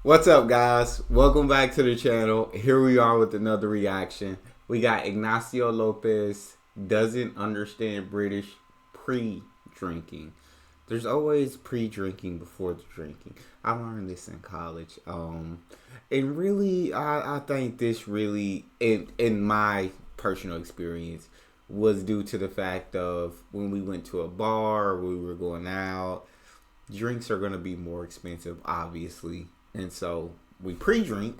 What's up, guys? Welcome back to the channel. Here we are with another reaction. We got Ignacio Lopez doesn't understand British pre-drinking. There's always pre-drinking before the drinking. I learned this in college. And really, I think this really, in my personal experience, was due to the fact of when we went to a bar, we were going out, drinks are going to be more expensive, obviously. And so we pre-drink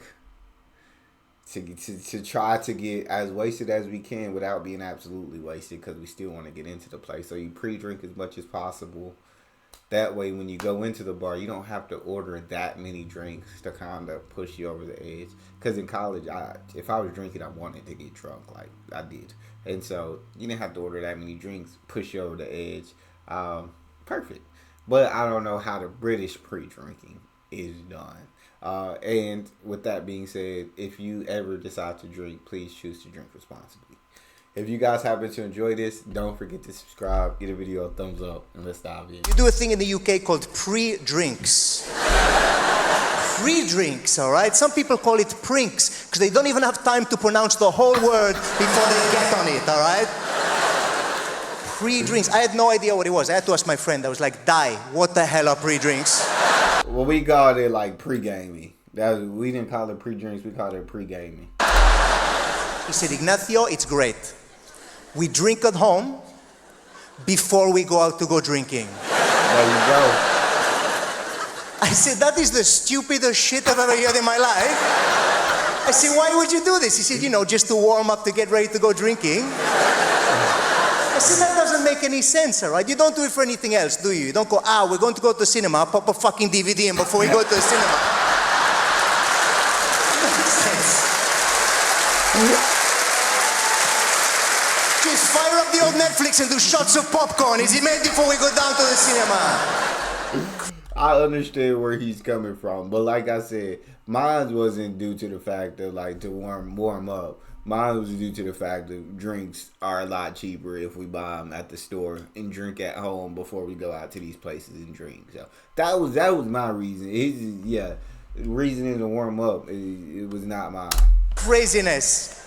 to try to get as wasted as we can without being absolutely wasted, because we still want to get into the place. So you pre-drink as much as possible. That way, when you go into the bar, you don't have to order that many drinks to kind of push you over the edge. Because in college, if I was drinking, I wanted to get drunk, like I did. And so you didn't have to order that many drinks, push you over the edge. Perfect. But I don't know how the British pre-drinking is done. And with that being said, if you ever decide to drink, please choose to drink responsibly. If you guys happen to enjoy this, don't forget to subscribe, give the video a thumbs up, and let's dive in. You do a thing in the UK called pre-drinks. Pre-drinks, all right? Some people call it prinks because they don't even have time to pronounce the whole word before they get on it, all right? Pre-drinks. I had no idea what it was. I had to ask my friend. I was like, "Di, what the hell are pre-drinks?" Well, we called it like pre-gaming. We didn't call it pre-drinks, we called it pre-gaming. He said, "Ignacio, it's great. We drink at home before we go out to go drinking." There you go. I said, "That is the stupidest shit I've ever heard in my life." I said, "Why would you do this?" He said, just to warm up to get ready to go drinking. I said, "That doesn't make any sense, all right? You don't do it for anything else, do you? You don't go, we're going to go to the cinema, pop a fucking DVD in before we go to the cinema." Makes sense. Just fire up the old Netflix and do shots of popcorn. Is it made before we go down to the cinema? I understand where he's coming from, but like I said, mine wasn't due to the fact of like to warm up. Mine was due to the fact that drinks are a lot cheaper if we buy them at the store and drink at home before we go out to these places and drink. So that was my reason. The reason to warm up. It was not mine. Craziness.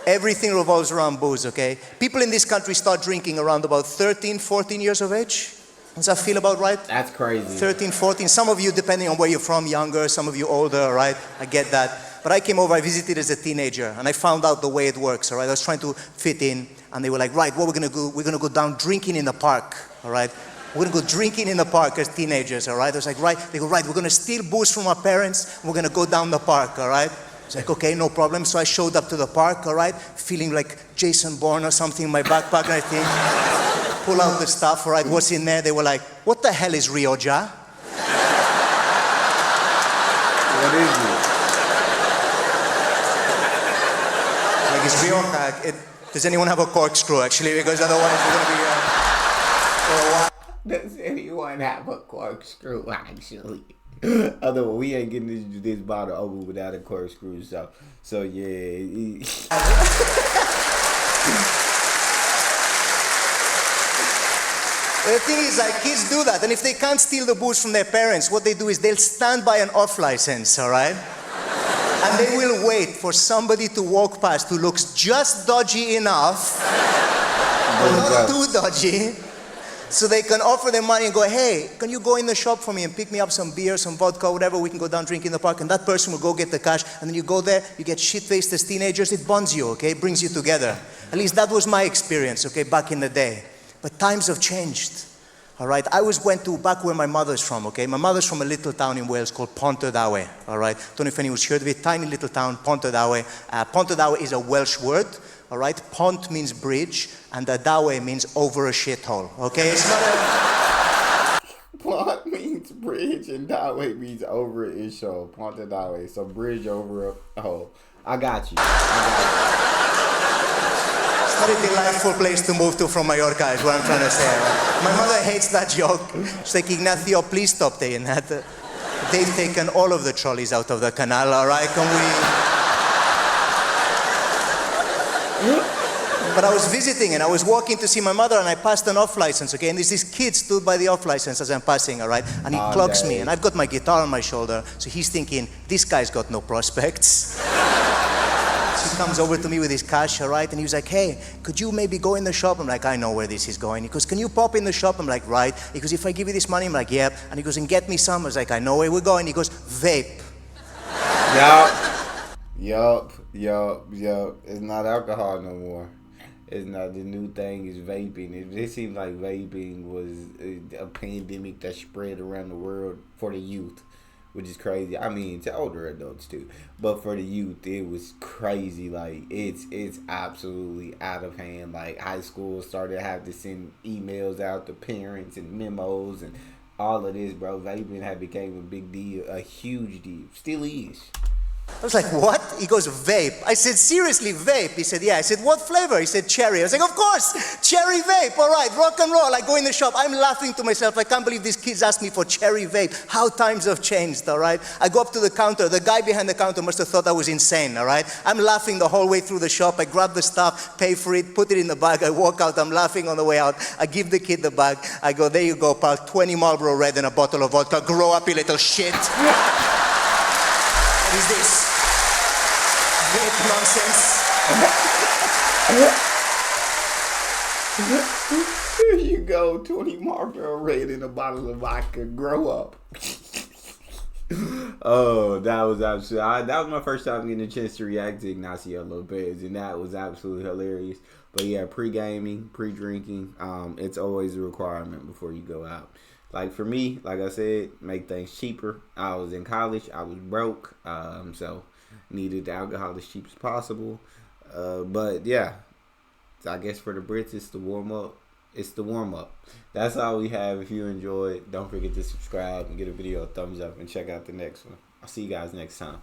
Everything revolves around booze, okay? People in this country start drinking around about 13, 14 years of age. Does that feel about right? That's crazy. 13, 14. Some of you, depending on where you're from, younger. Some of you older, all right? I get that. But I came over, I visited as a teenager, and I found out the way it works, all right? I was trying to fit in, and they were like, "Right, what we're gonna do, we're gonna go down drinking in the park, all right? We're gonna go drinking in the park as teenagers, all right?" I was like, "Right." They go, "Right, we're gonna steal booze from our parents, and we're gonna go down the park, all right?" I was like, "Okay, no problem." So I showed up to the park, all right? Feeling like Jason Bourne or something in my backpack, and I think, pull out the stuff, all right? What's in there? They were like, "What the hell is Rioja?" What is it? Like, it's Rioja. Does anyone have a corkscrew, actually? Because otherwise we're going to be for a while. Does anyone have a corkscrew, actually? Otherwise, we ain't getting this bottle over without a corkscrew. So yeah. The thing is, like, kids do that, and if they can't steal the booze from their parents, what they do is they'll stand by an off license, all right? And they will wait for somebody to walk past who looks just dodgy enough, but not too dodgy, so they can offer them money and go, "Hey, can you go in the shop for me and pick me up some beer, some vodka, whatever, we can go down drink in the park." And that person will go get the cash, and then you go there, you get shit-faced as teenagers, it bonds you, okay? It brings you together. At least that was my experience, okay, back in the day. But times have changed, all right? I went to back where my mother's from, okay? My mother's from a little town in Wales called Pontardawe, all right? Don't know if anyone's heard of it. Tiny little town, Pontardawe. Pontardawe is a Welsh word, all right? Pont means bridge, and Dawe means over a shithole, okay? It's not a... Pont means bridge and Dawe means over a show. Pontardawe, so bridge over a hole. I got you. It's not a delightful place to move to from Mallorca, is what I'm trying to say. My mother hates that joke. She's like, "Ignacio, please stop saying that. They've taken all of the trolleys out of the canal, all right? Can we..." But I was visiting and I was walking to see my mother and I passed an off license, okay? And there's this kid stood by the off license as I'm passing, all right? And he clocks me and I've got my guitar on my shoulder. So he's thinking, this guy's got no prospects. So he comes over to me with his cash, all right? And he was like, hey, could you maybe go in the shop? I'm like, I know where this is going. He goes, can you pop in the shop? I'm like, right. He goes, if I give you this money? I'm like, yep. And he goes, and get me some. I was like, I know where we're going. He goes, vape. Yup. It's not alcohol no more. It's not. The new thing is vaping. It seems like vaping was a pandemic that spread around the world for the youth, which is crazy. I mean, to older adults too, but for the youth, it was crazy. Like it's absolutely out of hand. Like high school started to have to send emails out to parents and memos and all of this, bro. Vaping had became a big deal, a huge deal. Still is. I was like, what? He goes, vape. I said, seriously, vape? He said, yeah. I said, what flavor? He said, cherry. I was like, of course, cherry vape. All right, rock and roll. I go in the shop. I'm laughing to myself. I can't believe these kids asked me for cherry vape. How times have changed, all right? I go up to the counter. The guy behind the counter must have thought I was insane, all right? I'm laughing the whole way through the shop. I grab the stuff, pay for it, put it in the bag. I walk out. I'm laughing on the way out. I give the kid the bag. I go, there you go, pal. 20 Marlboro Red and a bottle of vodka. Grow up, you little shit. What is this? Vape nonsense. Here you go, 20 Marlboro Red in a bottle of vodka. Grow up. Oh, that was absolutely. That was my first time getting a chance to react to Ignacio Lopez, and that was absolutely hilarious. But yeah, pre-gaming, pre-drinking, it's always a requirement before you go out. Like for me, like I said, make things cheaper. I was in college, I was broke, so needed the alcohol as cheap as possible. But yeah, I guess for the Brits, it's the warm up. It's the warm up. That's all we have. If you enjoyed, don't forget to subscribe and give a video a thumbs up and check out the next one. I'll see you guys next time.